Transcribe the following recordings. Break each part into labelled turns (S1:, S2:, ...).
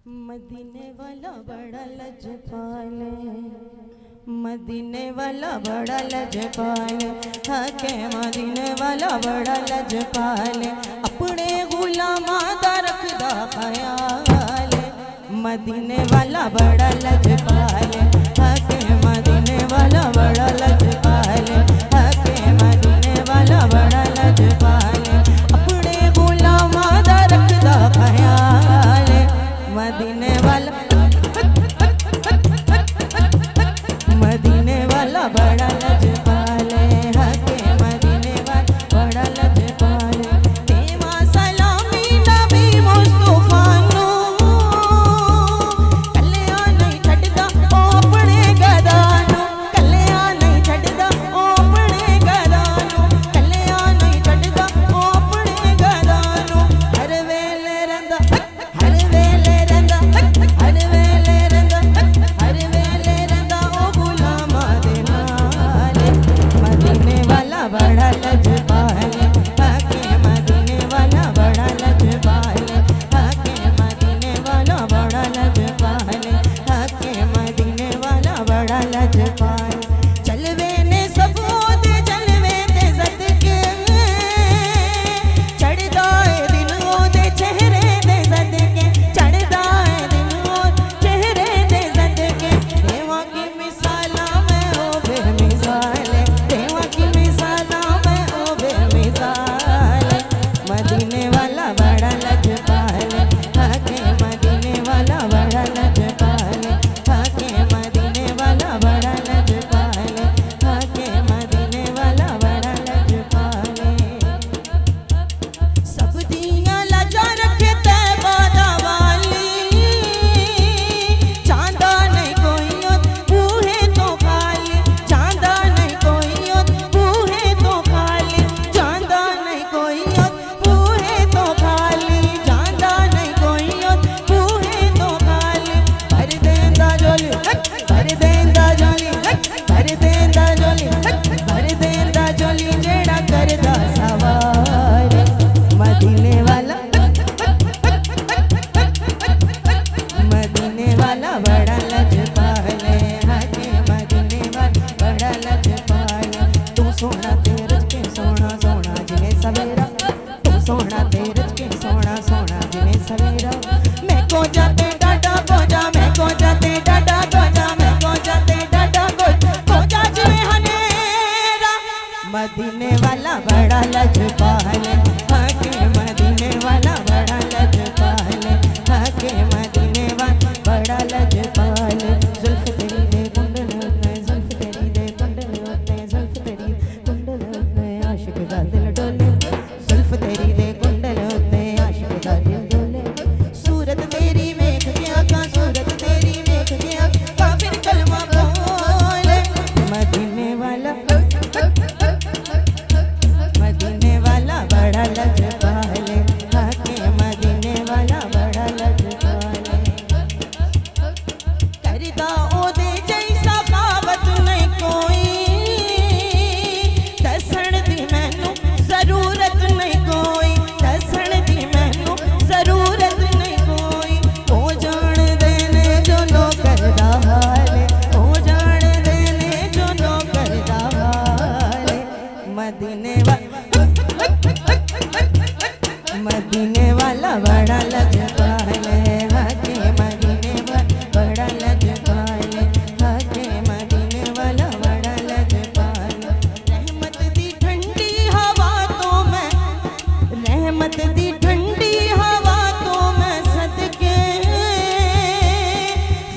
S1: मदीने वाला बड़ा लजपाले, मदीने वाला बड़ा लजपाले, हके मदीने वाला बड़ा लजपाले, अपने गुलामा दा रखदा ख्याल। मदीने वाला बड़ा लजपाले, हके मदीने वाला बड़ा लजपाले, हके मदीने वाला बड़ा लजपाले, अपने गुलामा दा रखदा ख्याल। मदीने वाला मदीने वाला बड़ा लजपाले, हके मदीने वाला बड़ा लजपाले। तेमा सलामी नबी मुस्तफा नू, कलिया नहीं छड्डदा ओ अपने गदा नू, कलिया नहीं छड्डदा ओ अपने गदा नू, कलिया नहीं छड्डदा ओ अपने गदा नू। हर वेले रंदा, हर वेले रंदा, हर वेले रंदा, हर वेले रंदा ओ गुलामा दे नाल। मदीने वाला बड़ा लजपाले, हके मदीने वाला बड़ा लजपाले, हके मदीने वाला बड़ा लजपाले, हके मदीने वाला बड़ा लजपाले। चलवे ने सबो दे चलवे ते सदके, चढ़दा है दिन ओदे चेहरे दे सदके, चढ़दा है दिन ओ चेहरे दे सदके। देवा की मिसाला मैं ओ बेमिसाल, देवा की मिसाला मैं ओ बेमिसाल। मदीने वाला बड़ा लजपाले, हके मदीने वाला बड़ा लजपाले, हके मदीने वाला बड़ा लजपाले, हके मदीने वाला बड़ा लजपाले। सब दियां लाजा रखे तैबा दा वाली, चांदा नहीं कोई उत बूहे तो खाली, चांदा नहीं कोई उत बूहे तो खाली, चांदा नहीं कोई उत बूहे तो खाली, चांदा नहीं कोई उत बूहे तो खाली। भर देंदा जोली, भर देंदा जोली, भर देंदा जोली, भर देंदा जोली, जेड़ा करदा सवार। मदीने वाला मदीने वाला बड़ा लजपाले, हके मदीने वाला बड़ा लजपाले। तू सोना तेरे के सोना सोना जिने सवेरा, तू सोना तेरे के सोना सोना जिने सवेरा। मैं को जाते डाडा को जा, मैं को जाते डाडा को जा, मैं को जाते डाडा को जा जिने हनेरा। मदीने वाला बड़ा लजपाले, हके मदीने वाला बड़ा लजपाले, हके मदीने वाला बड़ा लजपाले। जुल्फ तेरी दे कुंडल होते, जुल्फ तेरी दे कुंडल होते, जुल्फ तेरी कुंडल होते, आशिक दा दिल डोले, जुल्फ तेरी दे कुंडल होते, आशिक दा दिल डोले। सूरत तेरी वेख के आका, सूरत तेरी वेख के आका, फिर कलमा बोले। मदीने वाला मदीने वाला बड़ा लजपाले, हके मदीने वाला बड़ा लजपाले। करदा ओदे जैसा कावत नहीं कोई, दसण दी मैनू जरूरत नहीं कोई, दसण दी मैनू जरूरत नहीं कोई। ओ जान देने जो नो करदा हाले, ओ जान देने जो नो करदा हाले। मदीने मदीने वाला बड़ा लजपाले, हके मदीने वाला बड़ा लजपाले, हके मदीने वाला बड़ा लजपाले। रहमत दी ठंडी हवा तो मैं, रहमत दी ठंडी हवा तो मैं सदके,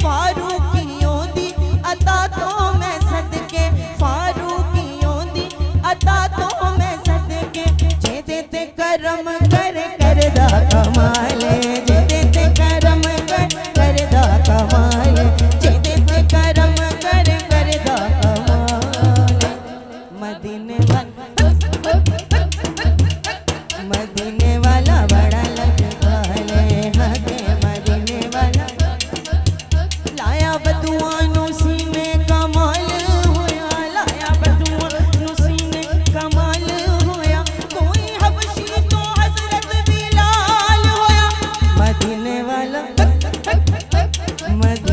S1: फारूकियों दी अता तो मैं सदके, फारूकियों दी अता तो मैं सदके। जे देते करम कर करदा कमाले, जे देते करम कर करदा कमाले, जे देते करम कर करदा कमाले। मदीने मदीने वाला बड़ा लजपाले, हके मदीने वाला। लाया बदुआ नू सीने कमाल होया, लाया बदुआ नू सीने कमाल होया, कोई हबशी तो हजरत बिलाल होया। मद